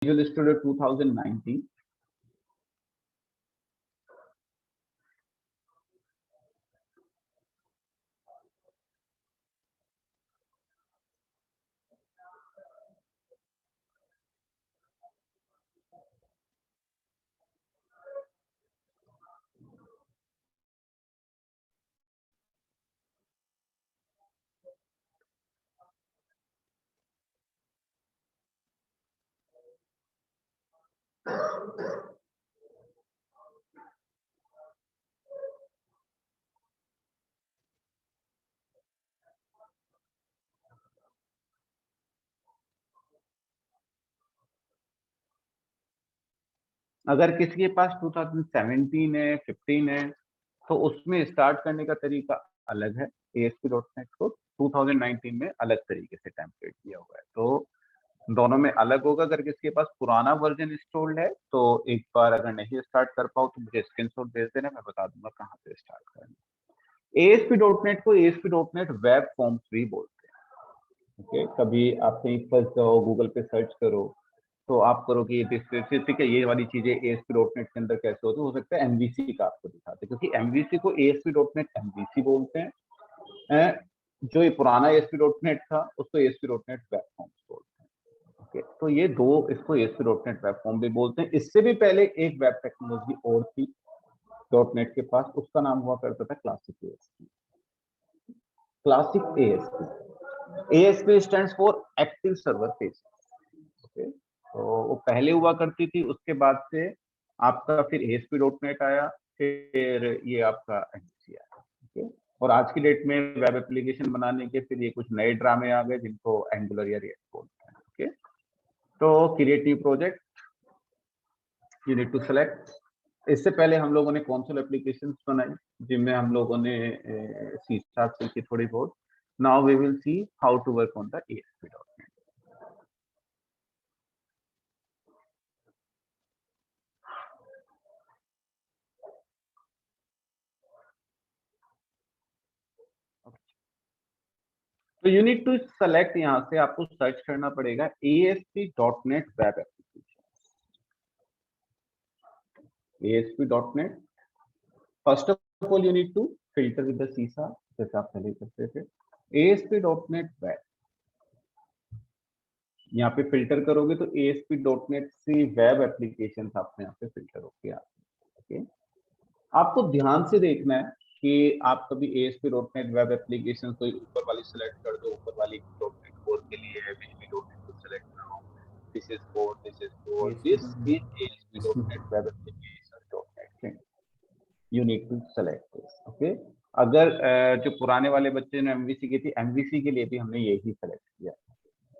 Visual Studio 2019. अगर किसी के पास 2017 है 15 है तो उसमें स्टार्ट करने का तरीका अलग है। ASP.NET को 2019 में अलग तरीके से टेम्पलेट दिया हुआ है, तो दोनों में अलग होगा। अगर किसी के पास पुराना वर्जन इंस्टॉल्ड है तो एक बार अगर नहीं स्टार्ट कर पाओ तो मुझे स्क्रीनशॉट भेज देना, मैं बता दूंगा कहाँ से स्टार्ट करना। ASP.NEट को ASP.NET वेब फॉर्म्स भी बोलते हैं। ओके, कभी आप कहीं फंस जाओ, गूगल पे सर्च करो तो आप करोगे ये ठीक है, ये वाली चीजें ASP.NEट के अंदर कैसे होती है, हो सकता है MVC का आपको दिखाते हैं, क्योंकि MVC को ASP.NET MVC बोलते हैं। जो ये पुराना ASP.NEट था उसको ASP.NEट वेब फॉर्म्स बोलते हैं। ओके, तो ये दो, इसको ASP.NEट वेब फॉर्म भी बोलते हैं। इससे भी पहले एक वेब टेक्नोलॉजी और थी .NET के पास, उसका नाम हुआ करता था classic ASP। Classic ASP, ASP stands for active server page. Okay, तो वो पहले हुआ करती थी, उसके बाद से आपका फिर ASP.NEट आया, फिर ये आपका MVC आया। ओके, और आज की डेट में वेब एप्लीकेशन बनाने के फिर ये कुछ नए ड्रामे आ गए जिनको एंगुलर या रिएक्ट बोलते हैं। ओके, तो creative project you need to select. इससे पहले हम लोगों ने कंसोल एप्लीकेशंस बनाई जिनमें हम लोगों ने C# सीखी थोड़ी बहुत। Now we will see how to work on the ASP.NET। तो यू नीड टू सेलेक्ट, यहाँ से आपको सर्च करना पड़ेगा ASP.NET वेब एप्लीकेशन। ASP.NEट, first of all you need to filter with the C#, जैसे आप पहले करते थे। ASP.NEट वेब, यहाँ पे फिल्टर करोगे तो ASP.NEट से वेब एप्लीकेशन आपने यहाँ पे फिल्टर होके आते हैं। ओके, आपको ध्यान से देखना है कि आप कभी ASP.NEट वेब एप्लीकेशन कोई ऊपर वाली सेलेक्ट कर दो, ऊपर वाली .NEट कोर के लिए है, बीच में .NEट को सेलेक्ट करो, this is core, this is core, this is ASP.NEट web application .NET, you need to select this. Okay, अगर जो पुराने वाले बच्चे ने MVC की थी, MVC के लिए भी हमने यही सेलेक्ट किया।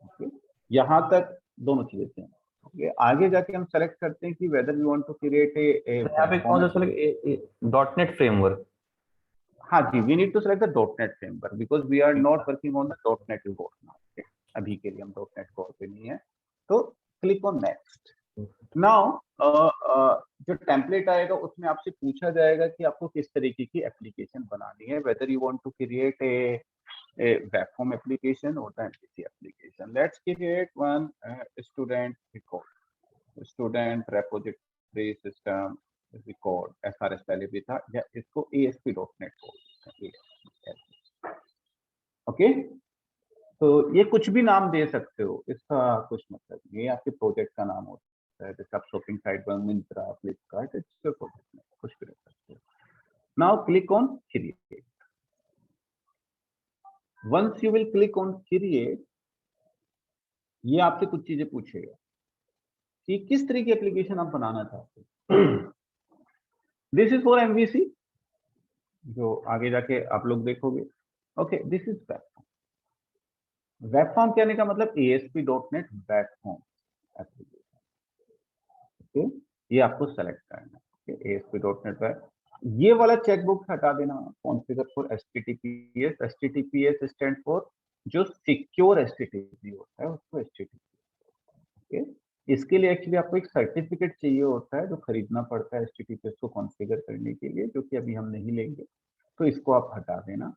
ओके, यहाँ तक दोनों चीजें थी। ओके, आगे जाके हम सेलेक्ट करते हैं कि whether we want to create यहाँ पे कौन सा सेलेक्ट .NEट फ्रेमवर्क? हाँ जी, we need to select the .NEट framework because we are not working on the .NEट कोर नाउ। अभी के लिए हम .NEट कोर पे नहीं है, तो क्लिक ऑन नेक्स्ट। नाउ जो टेम्पलेट आएगा उसमें आपसे पूछा जाएगा कि आपको किस तरीके की एप्लीकेशन बनानी है, whether you want to create a web form application or the MVC application. Let's create one student record, student repository system record, SRS पहले भी था, या इसको ASP.NET बोलते हैं। ओके, तो ये कुछ भी नाम दे सकते हो, इसका कुछ मतलब नहीं, ये आपके प्रोजेक्ट का नाम होता है। जैसे आप शॉपिंग साइट पर मिंत्रा, फ्लिपकार्ट, इसके प्रोजेक्ट में कुछ भी रख सकते हो। Now click on create. Once you will click on create, ये आपसे कुछ चीजें पूछेगा कि किस तरह की एप्लीकेशन आप बनाना चाहते हो। दिस इज फॉर MVC, जो आगे जाके आप लोग देखोगे। Okay, this is web form. Web form कहने का मतलब ASP.NEट वेब फॉर्म एप्लीकेशन। ओके, ये आपको सेलेक्ट करना है। ASP.NEट वेब, ये वाला चेकबुक हटा देना, configure for HTTPS। HTTPS stand for जो सिक्योर HTTP होता है उसको HTTP। ओके, इसके लिए एक्चुअली आपको एक सर्टिफिकेट चाहिए होता है जो खरीदना पड़ता है HTTPS को कॉन्फ़िगर करने के लिए, जो कि अभी हम नहीं लेंगे, तो इसको आप हटा देना।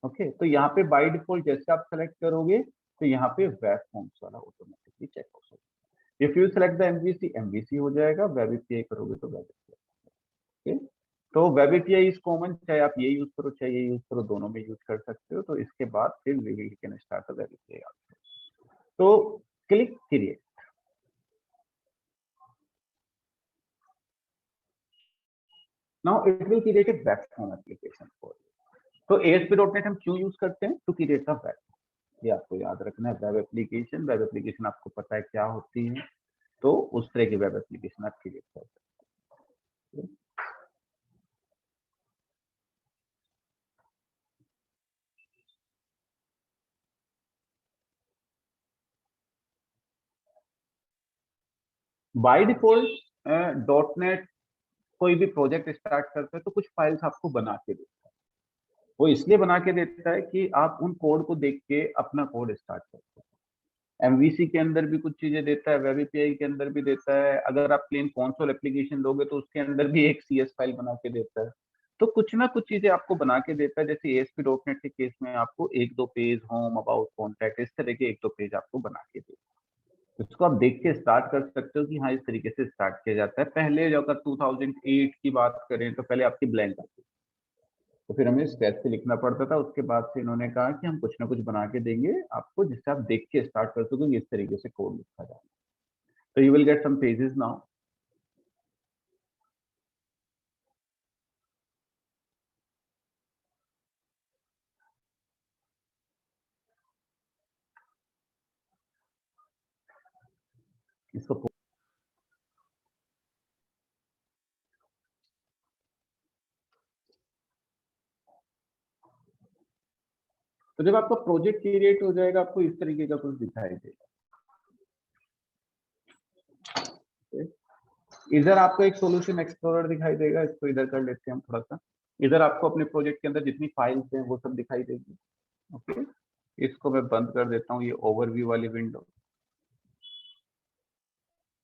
ओके, तो यहाँ पे बाय डिफॉल्ट जैसे आप सेलेक्ट करोगे तो यहाँ पे वेब फॉर्म्स वाला ऑटोमेटिकली चेक हो सकता if you select the MVC, MVC हो जाएगा, वेब एपीआई करोगे तो वेब एपीआई। तो वेब एपीआई इज कॉमन, चाहे आप ये यूज करो चाहे ये यूज करो, दोनों में यूज कर सकते हो। तो इसके बाद फिर we can start the web API. तो click create. Now it will create a web form application for you. तो ASP.NET हम क्यों यूज करते हैं? टू क्रिएट द वेब, ये आपको याद रखना है। वेब एप्लीकेशन, वेब एप्लीकेशन आपको पता है क्या होती है, तो उस तरह की वेब एप्लीकेशन आप क्रिएट कर सकते हैं। बाय डिफॉल्ट .NET कोई भी प्रोजेक्ट स्टार्ट करते हैं तो कुछ फाइल्स आपको बना के देता है। वो इसलिए बना के देता है कि आप उन कोड को देख के अपना कोड स्टार्ट कर सको। एमवीसी के अंदर भी कुछ चीजें देता है, वेब एपीआई के अंदर भी देता है। अगर आप प्लेन कंसोल एप्लीकेशन लोगे तो उसके अंदर भी एक सीएस फाइल बना के देता है। तो कुछ ना कुछ चीजें आपको बना के देता है। जैसे ASP.NET के केस में आपको एक दो पेज, होम, अबाउट, कॉन्टैक्ट, इस तरह के एक दो पेज आपको बना के देता है। इसको आप देख के स्टार्ट कर सकते हो कि हाँ इस तरीके से स्टार्ट किया जाता है। पहले जो अगर 2008 की बात करें तो पहले आपकी ब्लैंक आती, तो फिर हमें स्क्रैच से लिखना पड़ता था। उसके बाद से इन्होंने कहा कि हम कुछ ना कुछ बना के देंगे आपको, जिससे आप देख के स्टार्ट कर सकोगे इस तरीके से कोड लिखा जाए। तो you will get some pages now. इसको तो जब आपका प्रोजेक्ट क्रिएट हो जाएगा आपको इस तरीके का कुछ दिखाई देगा। इधर आपको एक सॉल्यूशन एक्सप्लोरर दिखाई देगा, इसको इधर कर लेते हैं हम थोड़ा सा। इधर आपको अपने प्रोजेक्ट के अंदर जितनी फाइल्स हैं वो सब दिखाई देगी। ओके, इसको मैं बंद कर देता हूँ, ये ओवरव्यू वाली विंडो।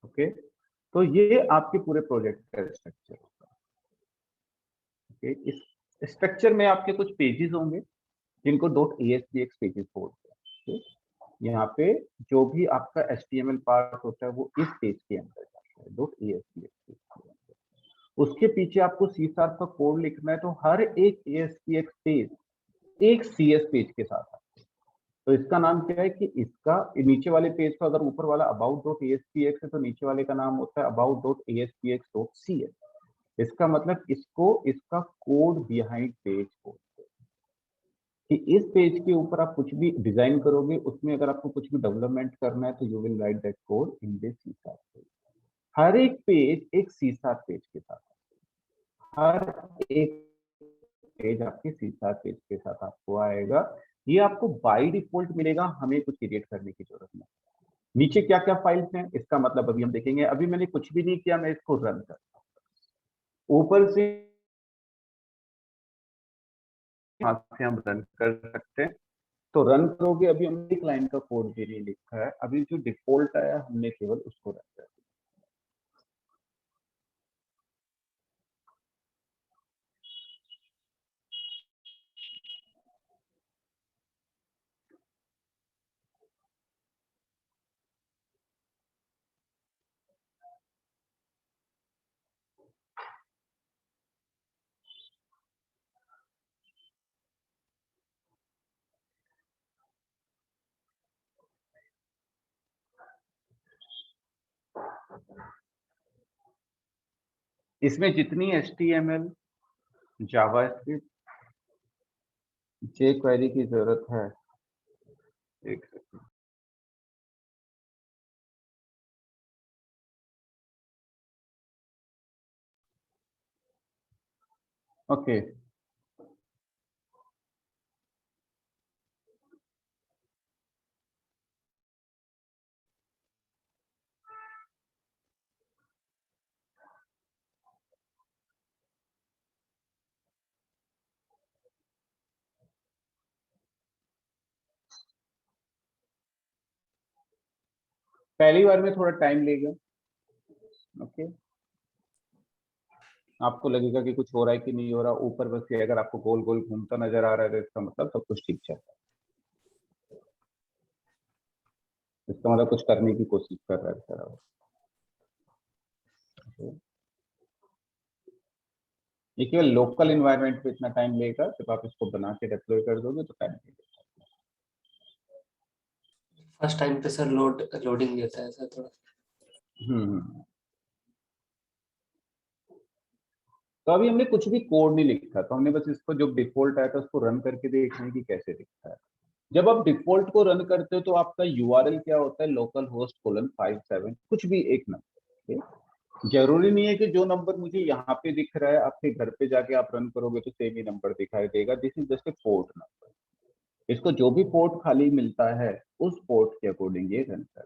ओके, तो ये आपके पूरे प्रोजेक्ट का स्ट्रक्चर होगा। ओके, इस स्ट्रक्चर में आपके कुछ पेजेस होंगे जिनको .ASPX पेजेस बोलते हैं। यहाँ पे जो भी आपका HTML पार्ट होता है वो इस पेज के अंदर जाता है, .ASPX पेज के अंदर। उसके पीछे आपको C# का कोड लिखना है, तो हर एक ASPX पेज एक CS पेज के साथ आता है। तो इसका नाम क्या है कि इसका नीचे वाले पेज का, अगर ऊपर वाला about.ASPX है तो नीचे वाले का नाम होता है about.ASPX.CS। इसका मतलब इसको इसका कोड बिहाइंड पेज बोलते हैं, कि इस पेज के ऊपर आप कुछ भी डिजाइन करोगे, उसमें अगर आपको कुछ भी डेवलपमेंट करना है तो you will write that code in this C# page. हर एक पेज एक C# पेज के साथ, हर एक पेज आपके C# पेज के साथ आपको आएगा। ये आपको बाय डिफॉल्ट मिलेगा, हमें कुछ क्रिएट करने की जरूरत नहीं। नीचे क्या क्या फाइल्स हैं इसका मतलब अभी हम देखेंगे। अभी मैंने कुछ भी नहीं किया, मैं इसको रन करता हूँ। ऊपर से हाथ से हम रन कर सकते हैं। तो रन करोगे, अभी हमने एक लाइन का कोड भी नहीं लिखा है, अभी जो डिफॉल्ट आया हमने केवल उसको रन कर दिया। इसमें जितनी HTML, जावास्क्रिप्ट, jQuery की जरूरत है, एक ओके। पहली बार में थोड़ा टाइम लेगा। ओके, आपको लगेगा कि कुछ हो रहा है कि नहीं हो रहा, ऊपर बस ये अगर आपको गोल गोल घूमता नजर आ रहा है तो इसका मतलब सब कुछ ठीक चल रहा है। इसका मतलब कुछ करने की कोशिश कर रहा है बेचारा वो। ये केवल लोकल इन्वायरमेंट पे इतना टाइम लेगा, जब आप इसको बना के डिप्लॉय कर दोगे तो टाइम लगेगा। फर्स्ट टाइम पे सर लोडिंग लेता है सर थोड़ा। हम्म। तो अभी हमने कुछ भी कोड नहीं लिखा, तो हमने बस इसको जो डिफॉल्ट आया था उसको रन करके देखना है कि कैसे दिखता है। जब आप डिफॉल्ट को रन करते हो तो आपका यूआरएल क्या होता है, लोकल होस्ट कोलन 57 कुछ भी एक नंबर। जरूरी नहीं है कि जो नंबर मुझे यहाँ पे दिख रहा है आपके घर पे जाके आप रन करोगे तो सेम ही नंबर दिखाई देगा। This is just a port number. इसको जो भी पोर्ट खाली मिलता है उस पोर्ट के अकॉर्डिंग ये रन कर।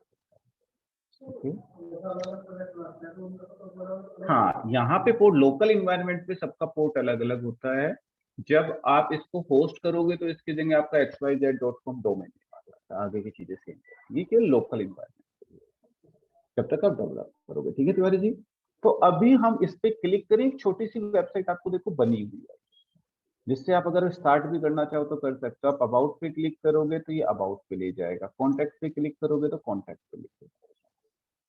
ओके, हाँ, यहाँ पे पोर्ट लोकल इन्वायरमेंट पे सबका पोर्ट अलग अलग होता है। जब आप इसको होस्ट करोगे तो इसके देंगे आपका xyz.com डोमेन, आगे की चीजें सेम। ये केवल लोकल इन्वायरमेंट जब तक आप डेवलप करोगे। ठीक है तिवारी जी, तो अभी हम इस पे क्लिक करें, एक छोटी सी वेबसाइट आपको देखो बनी हुई है, जिससे आप अगर स्टार्ट भी करना चाहो तो कर सकते हो। आप अबाउट पे क्लिक करोगे तो ये अबाउट पे ले जाएगा, कॉन्टैक्ट पे क्लिक करोगे तो कॉन्टैक्ट पे ले जाएगा।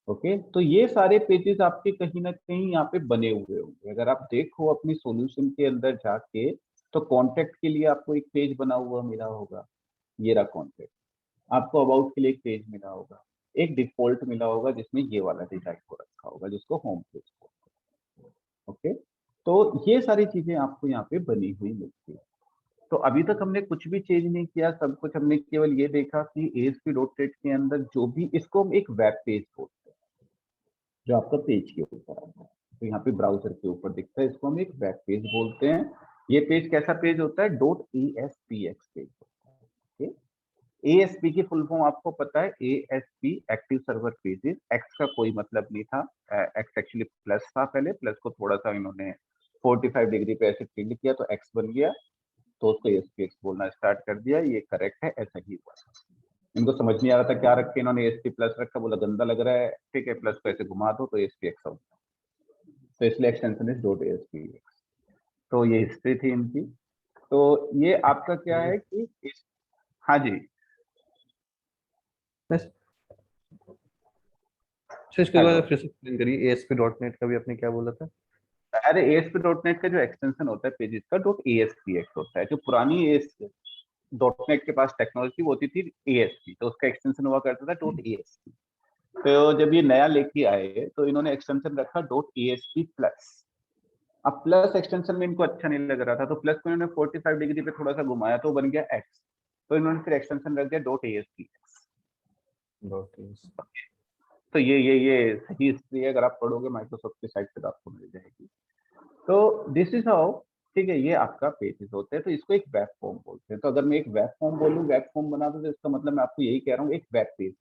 ओके, तो ये सारे पेजेस आपके कहीं ना कहीं यहाँ पे बने हुए होंगे। अगर आप देखो अपनी सॉल्यूशन के अंदर जाके तो कॉन्टैक्ट के लिए आपको एक पेज बना हुआ मिला होगा, ये रहा कॉन्टैक्ट। आपको अबाउट के लिए एक पेज मिला होगा, एक डिफॉल्ट मिला होगा जिसमें ये वाला डिजाइन को रखा होगा जिसको होम पेज बोलते हैं। ओके, तो ये सारी चीजें आपको यहाँ पे बनी हुई मिलती है। तो अभी तक हमने कुछ भी चेंज नहीं किया, सब कुछ हमने केवल ये देखा कि ASP.NET के अंदर जो भी, इसको हम एक वेब पेज बोलते हैं जो आपका पेज के ऊपर आता है। तो यहाँ पे ब्राउजर के ऊपर दिखता है, इसको हम एक वेब पेज बोलते हैं। ये पेज कैसा पेज होता है, .aspx पेज होता है। ASP की फुल फॉर्म आपको पता है, ASP active server pages. X का कोई मतलब नहीं था, एक्स एक्चुअली प्लस था पहले, प्लस को थोड़ा सा इन्होंने 45 डिग्री पे ऐसे टिल्ड किया तो एक्स बन गया, तो उसको ASPX बोलना स्टार्ट कर दिया। ये करेक्ट है, ऐसा ही हुआ। इनको समझ नहीं आ रहा था क्या रखे, इन्होंने ASP प्लस रखा, बोला गंदा लग रहा है, ठीक है प्लस को ऐसे घुमा दो तो ASPX हो, तो इसलिए एक्सटेंशन इज .aspx। तो ये हिस्ट्री थी इनकी। तो ये आपका क्या है कि हाँ जी बस इसके बाद फिर से एक्सप्लेन करिए, ASP.NET का भी आपने क्या बोला था? अरे ASP.NET का जो एक्सटेंशन होता है पेजेस का .aspx होता है। जो पुरानी .NET के पास टेक्नोलॉजी वो होती थी ASP, तो उसका एक्सटेंशन हुआ करता था .asp। तो जब ये नया लेके आए तो इन्होंने एक्सटेंशन रखा .asp प्लस। अब प्लस एक्सटेंशन में इनको अच्छा नहीं लग रहा था, तो प्लस को इन्होंने 45 डिग्री पे थोड़ा सा घुमाया तो बन गया एक्स, तो इन्होंने फिर एक्सटेंशन रख दिया .aspx। तो ये सही हिस्ट्री है, अगर आप पढ़ोगे माइक्रोसॉफ्ट की साइट पे तो आपको मिल जाएगी। तो दिस इज हाउ, ठीक है, ये आपका पेजेस होते हैं। तो इसको एक वेब फॉर्म बोलते हैं। तो अगर मैं एक वेब फॉर्म बोलूँ, वेब फॉर्म बना दो, तो इसका मतलब मैं आपको यही कह रहा हूँ, एक वेब पेज।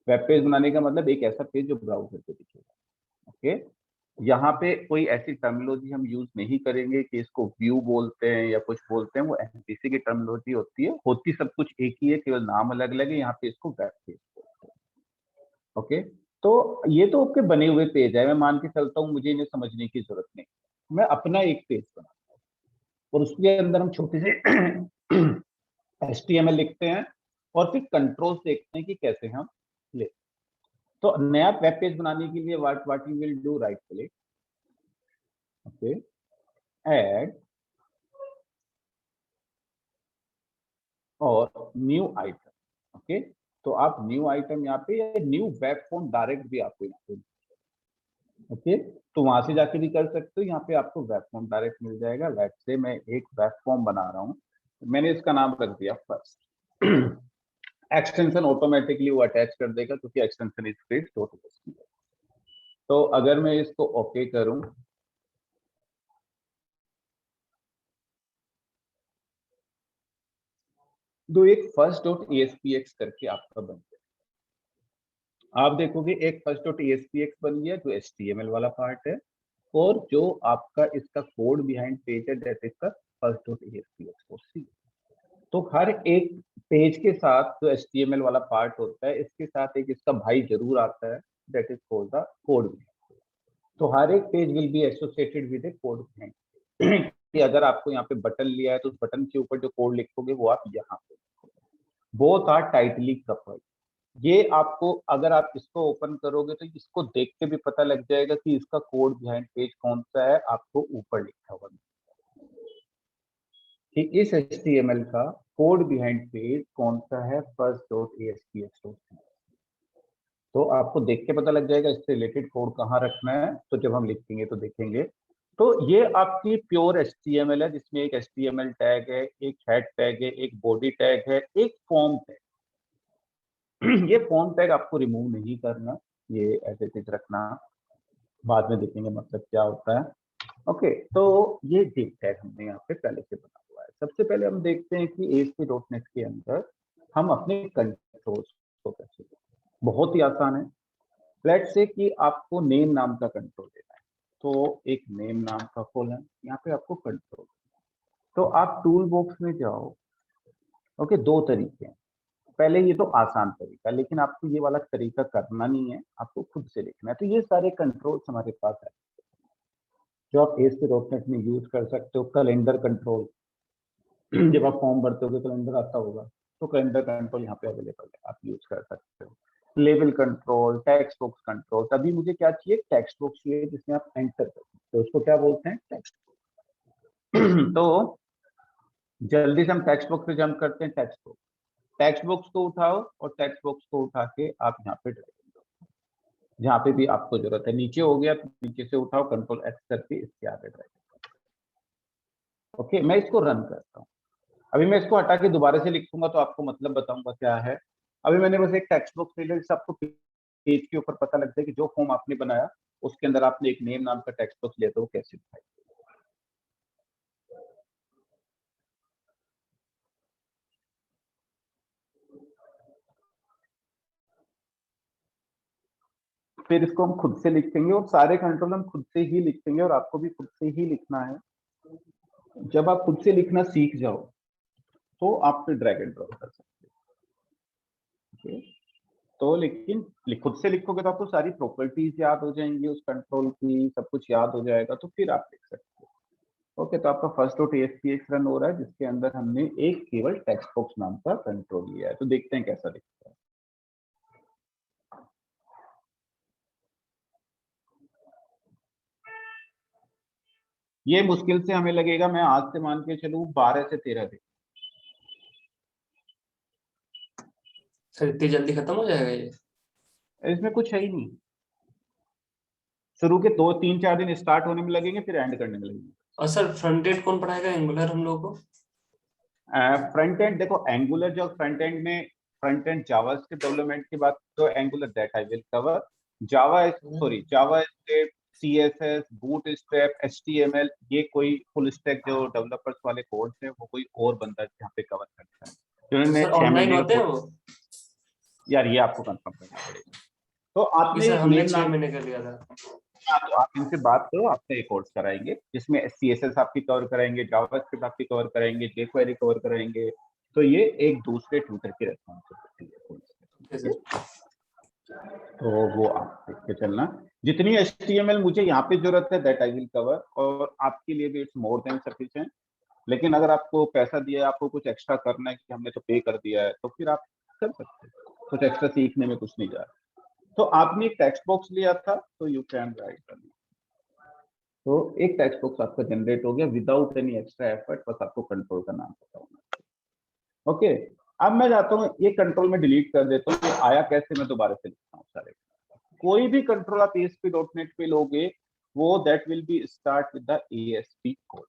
वेब पेज बनाने का मतलब एक ऐसा पेज जो ब्राउजर पे दिखेगा। ओके, यहाँ पे कोई ऐसी टर्मिनोलॉजी हम यूज नहीं करेंगे कि इसको व्यू बोलते हैं या कुछ बोलते हैं, वो MVC की टर्मिनोलॉजी होती है, होती सब कुछ एक ही है, केवल नाम अलग अलग है। यहाँ पे इसको वेब पेज बोलते हैं। ओके, तो ये तो आपके बने हुए पेज है, मैं मान के चलता हूँ, मुझे इन्हें समझने की जरूरत नहीं। मैं अपना एक पेज बनाता हूँ और उसके अंदर हम छोटे से HTML लिखते हैं और फिर कंट्रोल्स देखते हैं कि कैसे हम ले। तो नया वेब पेज बनाने के लिए what you will do, right click, okay, add और न्यू आइटम। ओके, तो आप न्यू आइटम यहाँ पे या न्यू वेब फॉर्म डायरेक्ट भी आपको यहाँ पे, ओके, तो वहां से जाके भी कर सकते हो। यहाँ पे आपको वेब फॉर्म डायरेक्ट मिल जाएगा। वेब से मैं एक वेब फॉर्म बना रहा हूँ, मैंने इसका नाम रख दिया फर्स्ट। एक्सटेंशन ऑटोमेटिकली वो अटैच कर देगा क्योंकि एक्सटेंशन इज फ्री टोटल। तो अगर मैं इसको ओके करूं, तो एक फर्स्ट .aspx करके आपका बन गया। आप देखोगे एक फर्स्ट .aspx बन गया जो HTML वाला पार्ट है, और जो आपका इसका कोड बिहाइंड पेज है that is the first .aspx। तो हर एक पेज के साथ जो HTML वाला पार्ट होता है, इसके साथ एक इसका भाई जरूर आता है that is called the code. तो हर एक page will be associated with A code कि अगर आपको यहाँ पे बटन लिया है तो उस बटन के ऊपर जो कोड लिखोगे वो आप यहाँ पे, बोथ आर टाइटली कपल्ड। ये आपको, अगर आप इसको ओपन करोगे तो इसको देख के भी पता लग जाएगा कि इसका कोड बिहाइंड पेज कौन सा है, आपको ऊपर लिखा हुआ कि इस HTML का कोड बिहाइंड पेज कौन सा है, first.aspx.cs। तो आपको देख के पता लग जाएगा इससे रिलेटेड कोड कहाँ रखना है। तो जब हम लिखेंगे तो देखेंगे। तो ये आपकी प्योर HTML है, जिसमें एक HTML टैग है, एक हेड टैग है, एक बॉडी टैग है, एक फॉर्म टैग। ये फॉर्म टैग आपको रिमूव नहीं करना, ये ऐसे चीज रखना, बाद में देखेंगे मतलब क्या होता है। ओके, तो ये div टैग हमने यहाँ पे पहले से बना हुआ है। सबसे पहले हम देखते हैं कि ASP.NET के अंदर हम अपने कंट्रोल्स को कैसे, बहुत ही आसान है। लेट्स से कि आपको नेम नाम का कंट्रोल देना है, तो एक नेम नाम का कॉलम, यहाँ पे आपको कंट्रोल, तो आप टूल बॉक्स में जाओ। ओके, दो तरीके हैं। पहले ये तो आसान तरीका, लेकिन आपको ये वाला तरीका करना नहीं है, आपको खुद से लिखना है। तो ये सारे कंट्रोल्स हमारे पास है जो आप ASP.NET में यूज कर सकते हो। कैलेंडर कंट्रोल, जब आप फॉर्म भरते हो कैलेंडर आता होगा, तो कैलेंडर कंट्रोल यहाँ पे अवेलेबल है, आप यूज कर सकते हो। Level control, text box control. तभी मुझे क्या चाहिए, टेक्स्ट बॉक्स चाहिए जिसमें आप एंटर कर सकते हो, उसको क्या बोलते हैं, टेक्स्ट। तो जल्दी से हम टेक्स्ट बॉक्स पे जंप करते हैं। टेक्स्ट बॉक्स, टेक्स्ट बॉक्स को उठाओ और टेक्स्ट बॉक्स को उठा के आप यहाँ पे ड्रैग करो, जहाँ पे भी आपको जरूरत है। नीचे हो गया तो नीचे से उठाओ, कंट्रोल X करके इसके आगे ड्रैग करो। ओके, मैं इसको रन करता हूँ। अभी मैं इसको हटा के दोबारा से लिखूंगा तो आपको मतलब बताऊंगा क्या है। अभी मैंने बस एक टेक्स्ट बॉक्स ले लिया, जिससे आपको पेज के ऊपर पता लगता है कि जो फॉर्म आपने बनाया उसके अंदर आपने एक नेम नाम का टेक्स्ट बॉक्स लिया तो वो कैसे दिखाई। फिर इसको हम खुद से लिखेंगे और सारे कंट्रोल हम खुद से ही लिखेंगे और आपको भी खुद से ही लिखना है। जब आप खुद से लिखना सीख जाओ तो आप फिर ड्रैग एंड ड्रॉप कर सकते हो। तो लेकिन खुद से लिखोगे तो आपको सारी प्रॉपर्टीज याद हो जाएंगी उस कंट्रोल की, सब कुछ याद हो जाएगा, तो फिर आप लिख सकते हो। ओके, तो आपका first.aspx रन हो रहा है, जिसके अंदर हमने एक केवल टेक्स्ट बॉक्स नाम का कंट्रोल लिया है। तो देखते हैं कैसा दिखता है। ये मुश्किल से हमें लगेगा, मैं आज से मान के चलूं 12 से 13 दिन। सर इतनी जल्दी खत्म हो जाएगा ये? इसमें कुछ है ही नहीं। शुरू के 2-3-4 दिन स्टार्ट होने में लगेंगे, फिर एंड करने में लगेंगे। और सर फ्रंट एंड कौन पढ़ाएगा, एंगुलर हम लोगों को? फ्रंट एंड देखो, एंगुलर जो फ्रंट एंड में, फ्रंट एंड जावास्क्रिप्ट डेवलपमेंट की बात, तो angular that I will cover. Java script, CSS, bootstrap, HTML, ये कोई फुल स्टैक जो डेवलपर्स वाले कोड्स हैं वो कोई और बंदा यहाँ पे कवर करता है, जिन्होंने सर 6 ऑनलाइन महीने का होते हैं कोर्स। वो? यार ये आपको कंफर्म करना पड़ेगा। तो कि आपने सर एक हमने नेम 6 नाम, महीने का लिया था। तो आप इनसे बात करो, आपका एक कोर्स कराएंगे जिसमें CSS आपकी कवर कराएंगे, जावास्क्रिप्ट आपकी कवर कराएंगे, jQuery कवर कराएंगे। तो ये एक दूसरे ट्यूटर की रेस्पॉन्सिबिलिटी है। ओके ठीक है, सर। तो वो आप देख के चलना। जितनी HTML मुझे यहाँ पे जरूरत है दैट आई विल कवर, और आपके लिए भी इट्स मोर देन सफिशिएंट। लेकिन अगर आपको पैसा दिया है, आपको कुछ एक्स्ट्रा करना है कि हमने तो पे कर दिया है, तो फिर आप कर सकते हैं। कुछ एक्स्ट्रा सीखने में कुछ नहीं जा रहा। तो आपने एक टेक्स्ट बॉक्स लिया था, तो यू कैन राइट। तो एक टेक्स्ट बॉक्स आपका जनरेट हो गया विदाउट एनी एक्स्ट्रा एफर्ट, बस आपको कंट्रोल का नाम पता होना। ओके, अब मैं जाता हूँ ये कंट्रोल में डिलीट कर देता हूँ। ये आया कैसे, मैं दोबारा से लिखता हूँ सारे। कोई भी कंट्रोल आप ASP.NET पे लोगे, वो that will be start with the ASP code.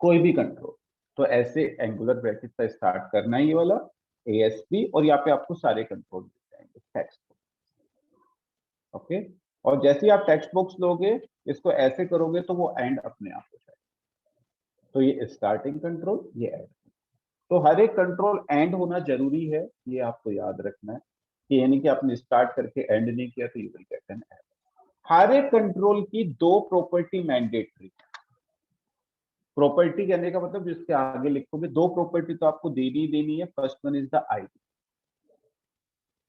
कोई भी कंट्रोल, तो ऐसे एंगुलर ब्रैकेट का स्टार्ट करना है ये वाला ASP, और यहाँ पे आपको सारे कंट्रोल मिल जाएंगे टेक्स्ट। ओके, और जैसे ही आप टेक्स्ट बॉक्स लोगे, इसको ऐसे करोगे तो वो एंड अपने आप हो जाएगा। तो ये स्टार्टिंग कंट्रोल, ये एंड। तो हर एक कंट्रोल एंड होना जरूरी है, ये आपको याद रखना है कि यानी कि आपने स्टार्ट करके एंड नहीं किया तो you will get an error. हर एक कंट्रोल की 2 प्रॉपर्टी मैंडेटरी। प्रॉपर्टी कहने का मतलब जिसके आगे लिखोगे 2 प्रॉपर्टी तो आपको देनी ही देनी है। First one is the ID।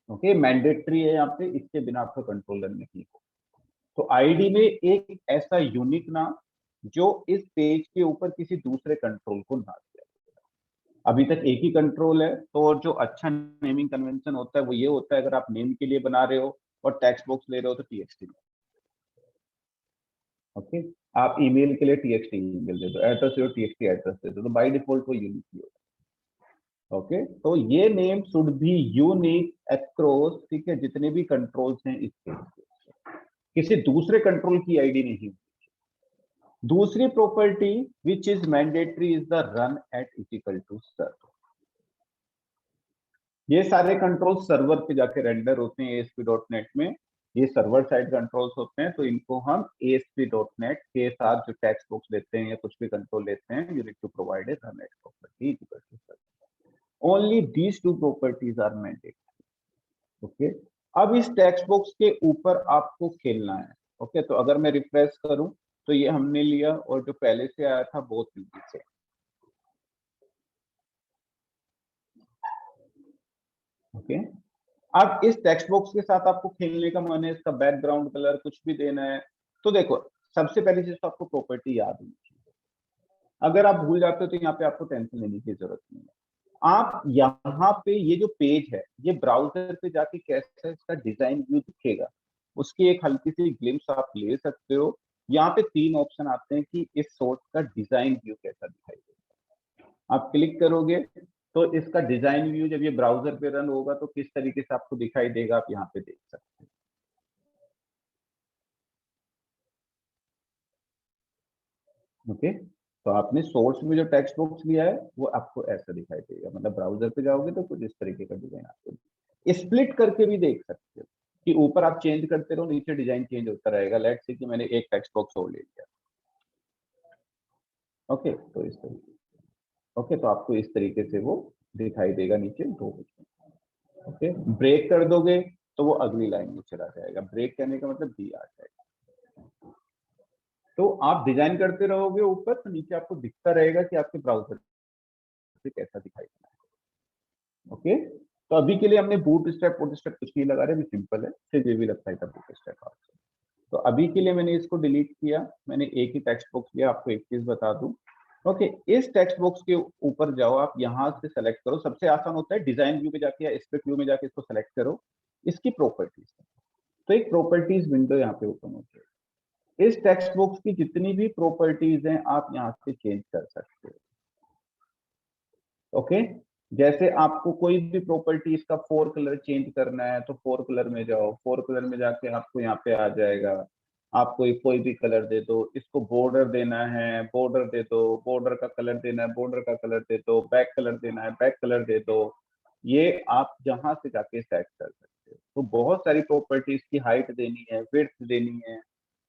Okay, mandatory है यहाँ पे, इसके बिना आपका कंट्रोल रन नहीं हो। तो ID में एक ऐसा यूनिक नाम जो इस पेज के ऊपर किसी दूसरे कंट्रोल को ना दिया। अभी तक एक ही कंट्रोल है। तो जो अच्छा नेमिंग कन्वेंशन होता है वो ये होता है, अगर आप नेम के लिए बना रहे हो और टेक्स्ट बॉक्स ले रहे हो तो टीएक्सटी में। ओके, आप ईमेल के लिए टीएक्सटी ईमेल दे दो, एड्रेस हो टीएक्सटी एड्रेस दे दो, तो बाय डिफॉल्ट वो यूनिक ही होगा। ओके, तो ये name should be unique across, ठीक है, जितने भी कंट्रोल्स हैं इसके, किसी दूसरे कंट्रोल की आईडी नहीं। दूसरी property which is mandatory is the runat equal to server. ये सारे कंट्रोल सर्वर पे जाके रेंडर होते हैं ASP.NET में, ये सर्वर साइड कंट्रोल्स होते हैं, तो इनको हम ASP.NET के साथ जो टेक्स्ट बॉक्स लेते हैं या कुछ भी कंट्रोल लेते हैं, you need to provide a runat property equal to server. Only these two properties are mandatory. Okay, अब इस टेक्स्ट बॉक्स के ऊपर आपको खेलना है। ओके, तो अगर मैं रिफ्रेश करूं तो ये हमने लिया, और जो पहले से आया था बहुत तेजी से। ओके, अब इस टेक्स्ट बॉक्स के साथ आपको खेलने का मन है, इसका बैकग्राउंड कलर कुछ भी देना है, तो देखो सबसे पहली चीज तो आपको प्रॉपर्टी याद होनी चाहिए। अगर आप भूल जाते हो तो यहाँ पे आपको टेंशन लेने की जरूरत नहीं है। आप यहाँ पे ये जो पेज है, ये ब्राउजर पे जाके कैसा इसका डिजाइन व्यू दिखेगा, उसकी एक हल्की सी ग्लिम्स आप ले सकते हो। यहाँ पे 3 ऑप्शन आते हैं कि इस सोर्स का डिजाइन व्यू कैसा दिखाई देगा। आप क्लिक करोगे तो इसका डिजाइन व्यू जब ये ब्राउजर पे रन होगा तो किस तरीके से आपको दिखाई देगा, आप यहाँ पे देख सकते हैं। ओके, तो आपने सोर्स में जो टेक्स्ट बॉक्स लिया है वो आपको ऐसा दिखाई देगा, मतलब ब्राउजर पे जाओगे तो कुछ इस तरीके का डिजाइन आपको। स्प्लिट करके भी देख सकते हो कि ऊपर आप चेंज करते रहो, नीचे डिजाइन चेंज होता रहेगा। लेट्स से कि मैंने एक टेक्स्ट बॉक्स और ले लिया। ओके, तो इस तरीके, ओके, तो आपको इस तरीके से वो दिखाई देगा नीचे 2। ओके, ब्रेक कर दोगे तो वो अगली लाइन में चला जाएगा। ब्रेक करने का मतलब बी आ जाएगा। तो आप डिजाइन करते रहोगे ऊपर, तो नीचे आपको दिखता रहेगा कि आपके ब्राउजर पे कैसा दिखाई देना है। ओके, तो अभी के लिए हमने बूट स्टेप कुछ नहीं लगा रहे, अभी सिंपल है, फिर ये भी लगता है बूट स्टेप आपसे। तो अभी के लिए मैंने इसको डिलीट किया, मैंने एक ही टेक्स्ट बॉक्स लिया। आपको एक चीज बता दूं, ओके, इस टेक्स्ट बॉक्स के ऊपर जाओ, आप यहाँ से सेलेक्ट करो। सबसे आसान होता है डिजाइन व्यू में जाके या स्क्रिप्ट व्यू में जाके इसको सेलेक्ट करो, इसकी प्रॉपर्टीज। तो एक प्रॉपर्टीज विंडो यहाँ पे ओपन होती है। इस टेक्स्ट बॉक्स की जितनी भी प्रॉपर्टीज हैं आप यहाँ से चेंज कर सकते हो। ओके, जैसे आपको कोई भी प्रॉपर्टी इसका 4 कलर चेंज करना है तो 4 कलर में जाओ, 4 कलर में जाके आपको यहाँ पे आ जाएगा। आपको कोई भी कलर दे दो, इसको बॉर्डर देना है बॉर्डर दे दो, बॉर्डर का कलर देना है बॉर्डर का कलर दे दो, बैक कलर देना है बैक कलर दे दो। ये आप जहां से जाके सेट कर सकते हो। तो बहुत सारी प्रॉपर्टीज की हाइट देनी है, विड्थ देनी है,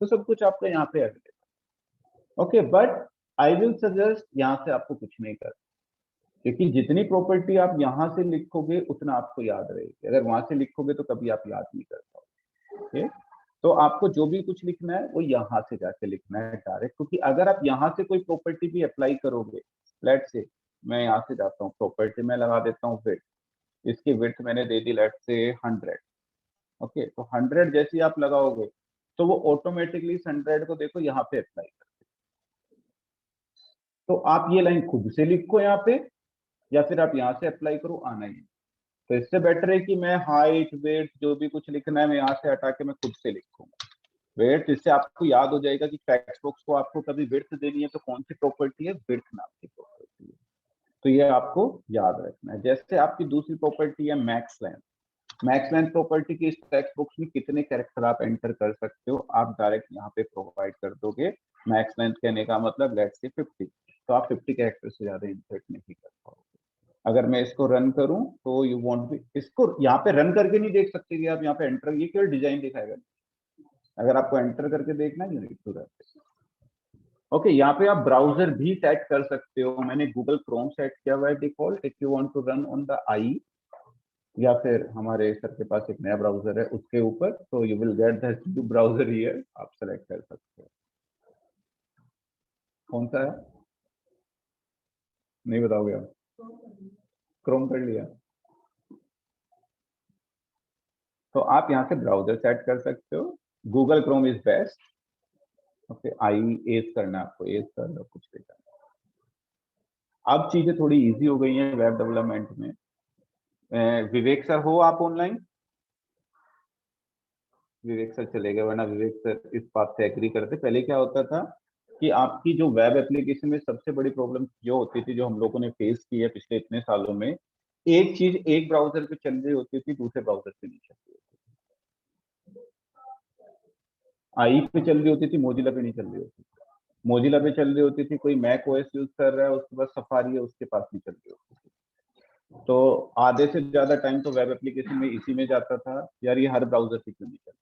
तो सब कुछ आपका यहाँ पे available. Okay, but I will suggest यहाँ से आपको कुछ नहीं करना, क्योंकि जितनी प्रॉपर्टी आप यहाँ से लिखोगे उतना आपको याद रहेगी। अगर वहां से लिखोगे तो कभी आप याद नहीं कर पाओगे। ओके, तो आपको जो भी कुछ लिखना है वो यहाँ से जाके लिखना है डायरेक्ट, क्योंकि अगर आप यहाँ से कोई प्रॉपर्टी भी अप्लाई करोगे, लेट से मैं यहाँ से जाता हूँ प्रॉपर्टी में लगा देता हूँ विड्थ, इसकी विड्थ मैंने दे दी लेट से 100। ओके, तो 100 जैसे ही आप लगाओगे तो वो ऑटोमेटिकली 100 को देखो यहाँ पे अप्लाई कर। तो आप ये लाइन खुद से लिखो यहाँ पे, या फिर आप यहाँ से अप्लाई करो, आना ही। तो इससे बेटर है कि मैं हाइट वेट जो भी कुछ लिखना है मैं यहाँ से हटा के मैं खुद से लिखूंगा। वेट, इससे आपको याद हो जाएगा कि टेक्स्ट बॉक्स को आपको कभी विड्थ देनी है तो कौन सी प्रॉपर्टी है, विड्थ नाम की प्रॉपर्टी है। तो ये आपको याद रखना है। जैसे आपकी दूसरी प्रॉपर्टी है max length. Max length property की इस टेक्स्ट बॉक्स में कितने कैरेक्टर आप एंटर कर सकते हो, आप डायरेक्ट यहाँ पे प्रोवाइड कर दोगे। मैक्स लेंथ कहने का मतलब लेट्स से 50, तो आप 50 कैरेक्टर से ज्यादा इंसर्ट नहीं कर पाओगे। अगर मैं इसको रन करूं तो यू वांट भी, इसको यहाँ पे रन करके नहीं देख सकते कि आप यहाँ पे एंटर, ये केवल डिजाइन दिखाएगा। अगर आपको एंटर करके देखना है, you need to run. Okay, यहाँ पे आप ब्राउजर भी सेट कर सकते हो। मैंने गूगल क्रोम सेट किया हुआ है default. If you want to run on the I, या फिर हमारे सर के पास एक नया ब्राउजर है उसके ऊपर, तो you will get that browser here, आप सेलेक्ट कर सकते हो। कौन सा है नहीं बताओगे आप? क्रोम कर लिया, तो आप यहाँ से ब्राउजर सेट कर सकते हो। Google Chrome is best. Okay, आई एज करना है आपको, एज कर लो, कुछ भी करना। अब चीजें थोड़ी इजी हो गई हैं वेब डेवलपमेंट में। विवेक सर हो आप ऑनलाइन? विवेक सर चले गए, वरना विवेक सर इस बात से एग्री करते। पहले क्या होता था कि आपकी जो वेब एप्लीकेशन में सबसे बड़ी प्रॉब्लम जो होती थी, जो हम लोगों ने फेस की है पिछले इतने सालों में, एक चीज एक ब्राउजर पे चल रही होती थी, दूसरे ब्राउजर पे नहीं चल रही होती। आई पे चल रही होती थी, मोजिला पे नहीं चल रही होती। मोजिला पे चल रही होती थी, कोई मैक ओएस यूज कर रहा है, उसके पास सफारी है, उसके पास नहीं चल रही होती थी। तो आधे से ज्यादा टाइम तो वेब एप्लीकेशन में इसी में जाता था, यार ये हर ब्राउजर पे क्यों नहीं चल रही।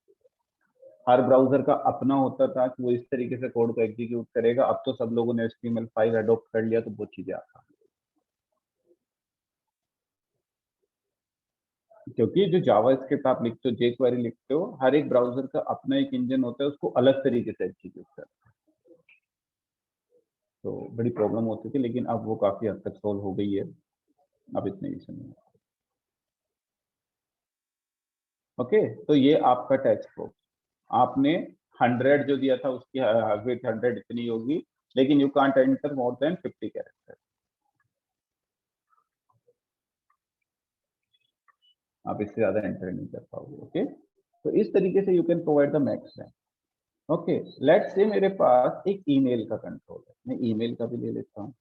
हर ब्राउजर का अपना होता था कि वो इस तरीके से कोड को एग्जीक्यूट करेगा। अब तो सब लोगों ने HTML5 अडॉप्ट कर लिया, तो वो चीजें आसान, क्योंकि जो जावास्क्रिप्ट आप लिखते हो, jQuery लिखते हो, हर एक ब्राउजर का अपना एक इंजन होता है, उसको अलग तरीके से एग्जीक्यूट करता है। तो बड़ी प्रॉब्लम होती थी, लेकिन अब वो काफी हद तक सोल्व हो गई है, अब इतने इशू नहीं। ओके, तो ये आपका टेक्स्ट बॉक्स, आपने 100 जो दिया था उसकी विड्थ 100 इतनी होगी, लेकिन you can't enter more than 50 character. आप इससे ज्यादा एंटर नहीं कर पाओगे। ओके, तो इस तरीके से you can provide the max rank. Okay, let's say मेरे पास एक ईमेल का कंट्रोल है, मैं ईमेल का भी ले लेता हूँ।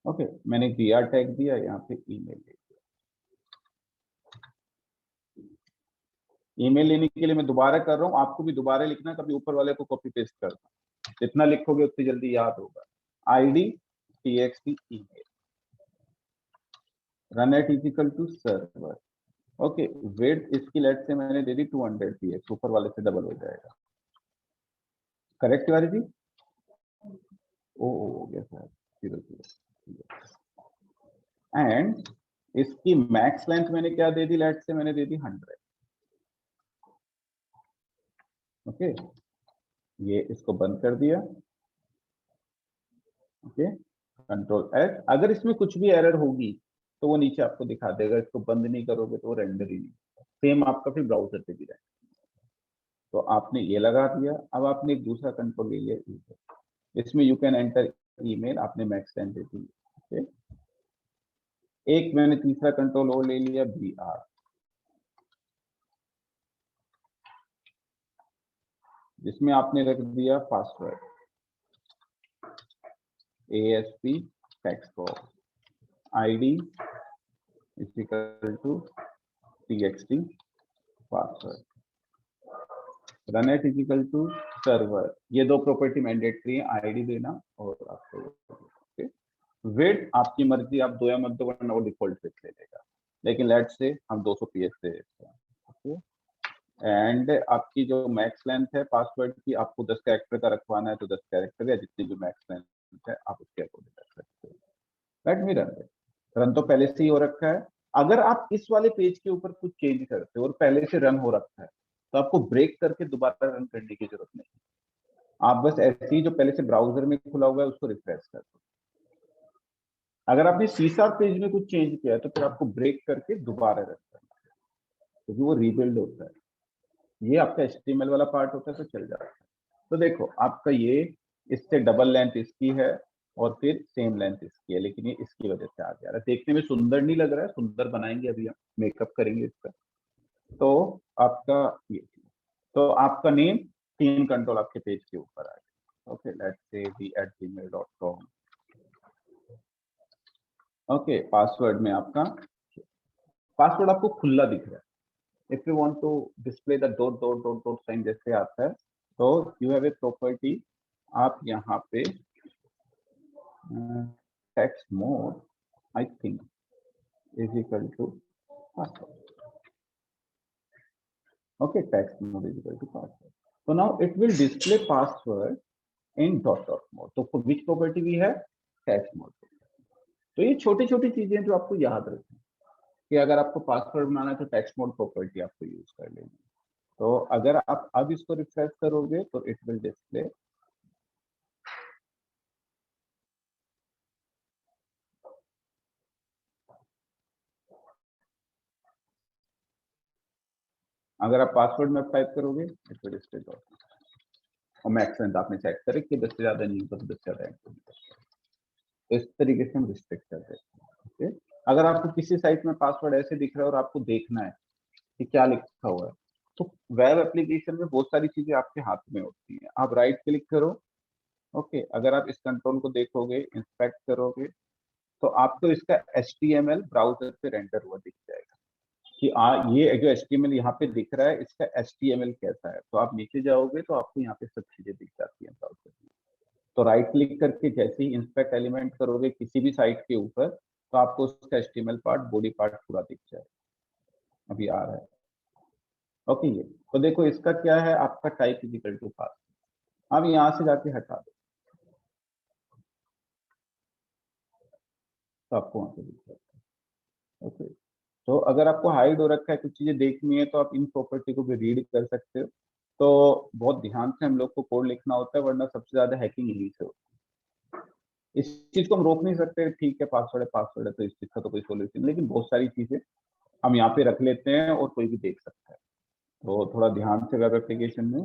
ओके, मैंने br टैग दिया, यहाँ पे ईमेल ले लिया। ईमेल लेने के लिए मैं दोबारा कर रहा हूँ, आपको भी दोबारा लिखना, कभी ऊपर वाले को कॉपी पेस्ट करना, जितना लिखोगे उतनी जल्दी याद होगा। id txt email run at is equal to server। Okay, wait इसकी लेट से मैंने दे दी 200 px, ऊपर वाले से डबल हो जाएगा। करेक्ट वाली जी? ओ हो गया सर, 0 एंड इसकी मैक्स लेंथ मैंने क्या दे दी, लेट से मैंने दे दी 100। ओके, ये इसको बंद कर दिया। Okay, control S. अगर इसमें कुछ भी एरर होगी तो वो नीचे आपको दिखा देगा, इसको बंद नहीं करोगे तो वो रेंडर ही नहीं। सेम आपका फिर ब्राउजर पे भी रहेगा। तो आपने ये लगा दिया। अब आपने एक दूसरा कंट्रोल ले लिया ईमेल, इसमें यू कैन एंटर ईमेल, आपने मैक्स लेंथ दे दी। ओके, एक मैंने तीसरा कंट्रोल और ले लिया br, जिसमें आपने रख दिया password ASP text box, ID is equal to txt password, run at is equal to server. ये दो प्रॉपर्टी मैंडेटरी है, आईडी देना और आपको विड्थ आपकी मर्जी, आप 2 या मत दो, वरना वो डिफॉल्ट विड्थ ले लेगा, लेकिन लेट से हम 200 px दे देते हैं। ओके, एंड आपकी जो मैक्स लेंथ है पासवर्ड की, आपको 10 कैरेक्टर का रखवाना है तो 10 कैरेक्टर, या जितनी भी मैक्स लेंथ है आप उसके अकॉर्डिंग रख सकते हो। Let me run. रन तो पहले से ही हो रखा है। अगर आप इस वाले पेज के ऊपर कुछ चेंज करते हो और पहले से रन हो रखा है, तो आपको ब्रेक करके दोबारा रन करने की जरूरत नहीं। आप बस ऐसे ही जो पहले से ब्राउजर में खुला हुआ है उसको रिफ्रेश कर दो। अगर आपने सीसा पेज में कुछ चेंज किया है तो फिर आपको ब्रेक करके दोबारा रन करना है, क्योंकि वो रीबिल्ड होता है। ये आपका HTML वाला पार्ट होता है तो चल जाता है। तो देखो आपका ये, इससे डबल लेंथ इसकी है और फिर सेम लेंथ इसकी है, लेकिन ये इसकी वजह से आ गया है। देखने में सुंदर नहीं लग रहा है, सुंदर बनाएंगे अभी, हम मेकअप करेंगे इसका। तो आपका ये, तो आपका नेम 3 कंट्रोल आपके पेज के ऊपर आ गया। Okay, let's say v@gmail.com। Okay, password में आपका पासवर्ड आपको खुला दिख रहा है। If you want to display the dot dot dot dot sign जैसे आता है, तो यू हैव ए प्रॉपर्टी, आप यहाँ पे text mode I think is equal to password. Okay, text mode is equal to password. So now it will display password in dot dot mode. तो for which property भी है? text mode। तो ये छोटी छोटी चीजें जो आपको याद रखनी, कि अगर आपको पासवर्ड बनाना है तो टेक्स्ट मोड प्रॉपर्टी आपको यूज कर लेनी। तो अगर आप अब इसको रिफ्रेश करोगे तो इट विल डिस्प्ले। अगर आप पासवर्ड में टाइप करोगे इट विल डिस्प्ले डॉट, और मैक्स लेंथ आपने सेट करे कि 10 से ज्यादा नहीं होगा तो 10 से ज्यादा। तो इस तरीके से हम रिस्ट्रिक्ट कर देते हैं। ओके, अगर आपको किसी साइट में पासवर्ड ऐसे दिख रहा है और आपको देखना है कि क्या लिखा हुआ है, तो वेब एप्लीकेशन में बहुत सारी चीजें आपके हाथ में होती हैं। आप राइट क्लिक करो, ओके, अगर आप इस कंट्रोल को देखोगे, इंस्पेक्ट करोगे, तो आपको इसका HTML ब्राउजर पे रेंडर हुआ दिख जाएगा कि ये जो HTML यहाँ पे दिख रहा है, इसका HTML कैसा है। तो आप नीचे जाओगे तो आपको यहाँ पे सब चीजें दिख जाती हैं ब्राउजर में। तो राइट क्लिक करके जैसे ही इंस्पेक्ट एलिमेंट करोगे किसी भी साइट के ऊपर, तो आपको उसका HTML पार्ट, बॉडी पार्ट पूरा दिख जाएगा। अभी आ रहा है, ओके। ये तो देखो, इसका क्या है, आपका टाइप इक्वल टू पास। अब यहाँ से जाके हटा दो, तो आपको वहां पे दिख जाता है। ओके, तो अगर आपको हाइड हो रखा है, कुछ चीजें देखनी है, तो आप इन प्रॉपर्टी को भी रीड कर सकते हो। तो बहुत ध्यान से हम लोग को कोड लिखना होता है, वरना सबसे ज्यादा हैकिंग यहीं से होती है। इस चीज को हम रोक नहीं सकते, ठीक है पासवर्ड है तो इस चीज का तो कोई सोल्यूशन, लेकिन बहुत सारी चीजें हम यहाँ पे रख लेते हैं और कोई भी देख सकता है। तो थोड़ा ध्यान से वेब एप्लीकेशन में,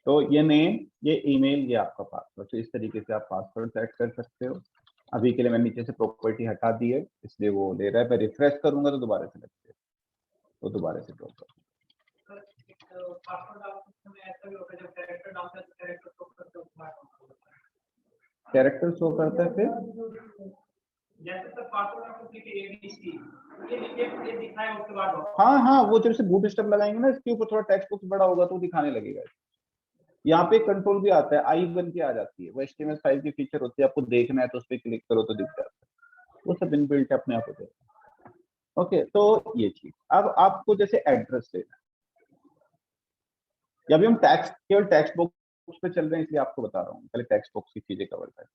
तो ये नेम, ये ईमेल, ये आपका पासवर्ड, तो इस तरीके से आप पासवर्ड सेट कर सकते हो। अभी के लिए मैंने नीचे से प्रॉपर्टी हटा दी है, इसलिए वो ले रहा है। मैं रिफ्रेश करूंगा तो दोबारा से लगते है, तो दोबारा से ड्रॉप कर। कैरेक्टर शो करता है, फिर हाँ, वो जब से बूट स्टेप लगाएंगे ना, इसके ऊपर थोड़ा टेक्स्ट बॉक्स बड़ा होगा तो दिखाने लगेगा। यहाँ पे कंट्रोल भी आता है, आई बन के आ जाती है, वो HTML5 की फीचर होती है, आपको देखना है तो उस पर क्लिक करो तो दिख जाता है, वो सब इनबिल्ट अपने आप होता है। ओके, तो ये चीज। अब आपको जैसे एड्रेस लेना है, या अभी हम केवल टेक्स्ट बॉक्स पे चल रहे हैं, इसलिए आपको बता रहा हूँ, पहले टेक्स्ट बॉक्स की चीजें कवर करें।